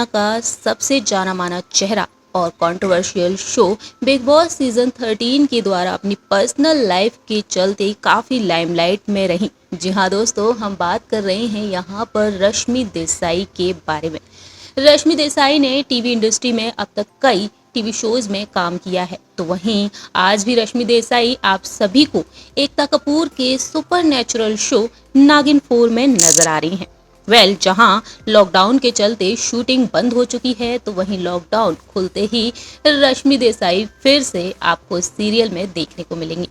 दुनिया का सबसे जाना माना चेहरा और controversial show big boss season 13 के द्वारा अपनी पर्सनल लाइफ के चलते काफ़ी लाइमलाइट में रही। जी हाँ दोस्तों, हम बात कर रहे हैं यहाँ पर रश्मि देसाई के बारे में। रश्मि देसाई ने टीवी इंडस्ट्री में अब तक कई टीवी शोज में काम किया है, तो वहीं आज भी रश्मि देसाई आप सभी को एकता कपूर के सुपर शो नागिन 4 में नजर आ रही हैं। जहां लॉकडाउन के चलते शूटिंग बंद हो चुकी है, तो वहीं लॉकडाउन खुलते ही रश्मि देसाई फिर से आपको सीरियल में देखने को मिलेंगी।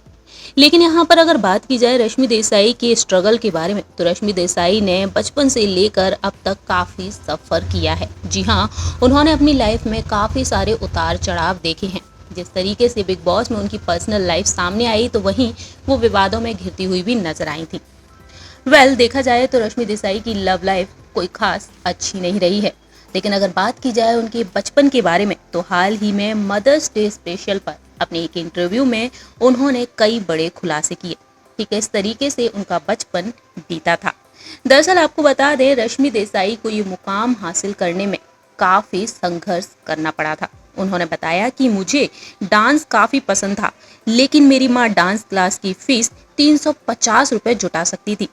लेकिन यहाँ पर अगर बात की जाए रश्मि देसाई के स्ट्रगल के बारे में, तो रश्मि देसाई ने बचपन से लेकर अब तक काफ़ी सफ़र किया है। जी हाँ, उन्होंने अपनी लाइफ में काफ़ी सारे उतार चढ़ाव देखे हैं। जिस तरीके से बिग बॉस में उनकी पर्सनल लाइफ सामने आई, तो वहीं वो विवादों में घिरती हुई भी नजर आई थी। देखा जाए तो रश्मि देसाई की लव लाइफ कोई खास अच्छी नहीं रही है। लेकिन अगर बात की जाए उनके बचपन के बारे में, तो हाल ही में मदर्स डे स्पेशल पर अपने एक इंटरव्यू में उन्होंने कई बड़े खुलासे किए कि किस तरीके से उनका बचपन बीता था। दरअसल आपको बता दें, रश्मि देसाई को ये मुकाम हासिल करने में काफी संघर्ष करना पड़ा था। उन्होंने बताया कि मुझे डांस काफी पसंद था, लेकिन मेरी माँ डांस क्लास की फीस 350 रुपए जुटा सकती थी।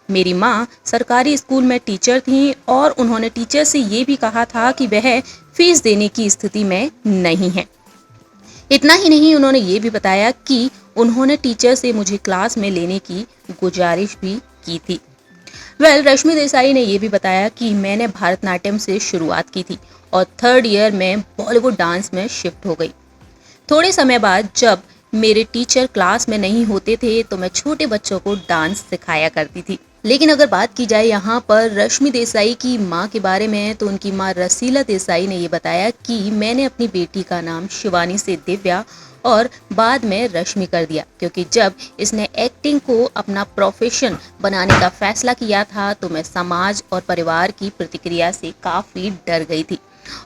मेरी माँ सरकारी स्कूल में टीचर थीं और उन्होंने टीचर से ये भी कहा था कि वह फीस देने की स्थिति में नहीं है। इतना ही नहीं, उन्होंने ये भी बताया कि उन्होंने टीचर से मुझे क्लास में लेने की गुजारिश भी की थी। रश्मि देसाई ने ये भी बताया कि मैंने भरतनाट्यम से शुरुआत की थी और 3rd ईयर में बॉलीवुड डांस में शिफ्ट हो गई। थोड़े समय बाद जब मेरे टीचर क्लास में नहीं होते थे, तो मैं छोटे बच्चों को डांस सिखाया करती थी। लेकिन अगर बात की जाए यहाँ पर रश्मि देसाई की माँ के बारे में, तो उनकी माँ रसीला देसाई ने ये बताया कि मैंने अपनी बेटी का नाम शिवानी से दिव्या और बाद में रश्मि कर दिया, क्योंकि जब इसने एक्टिंग को अपना प्रोफेशन बनाने का फैसला किया था, तो मैं समाज और परिवार की प्रतिक्रिया से काफ़ी डर गई थी।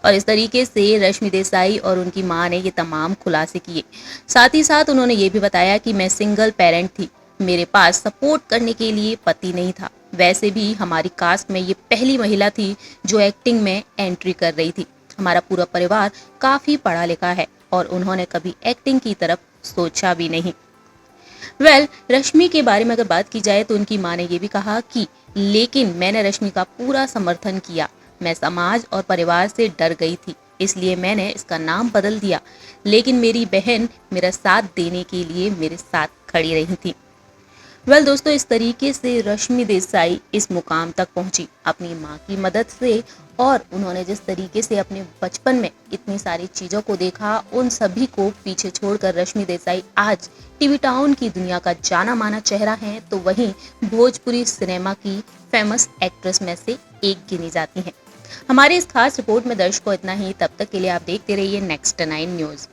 और इस तरीके से रश्मि देसाई और उनकी मां ने ये तमाम खुलासे किए। साथ ही साथ उन्होंने ये भी बताया कि मैं सिंगल पेरेंट थी, मेरे पास सपोर्ट करने के लिए पति नहीं था। वैसे भी हमारी कास्ट में ये पहली महिला थी जो एक्टिंग में एंट्री कर रही थी। हमारा पूरा परिवार काफी पढ़ा लिखा है और उन्होंने कभी एक्टिंग की तरफ सोचा भी नहीं। रश्मि के बारे में अगर बात की जाए, तो उनकी मां ने ये भी कहा कि लेकिन मैंने रश्मि का पूरा समर्थन किया। मैं समाज और परिवार से डर गई थी, इसलिए मैंने इसका नाम बदल दिया, लेकिन मेरी बहन मेरा साथ देने के लिए मेरे साथ खड़ी रही थी। दोस्तों, इस तरीके से रश्मि देसाई इस मुकाम तक पहुंची अपनी माँ की मदद से, और उन्होंने जिस तरीके से अपने बचपन में इतनी सारी चीज़ों को देखा, उन सभी को पीछे छोड़कर रश्मि देसाई आज टीवी टाउन की दुनिया का जाना माना चेहरा है, तो वहीं भोजपुरी सिनेमा की फेमस एक्ट्रेस में से एक गिनी जाती हैं। हमारी इस खास रिपोर्ट में दर्शकों इतना ही। तब तक के लिए आप देखते रहिए नेक्स्ट 9 न्यूज़।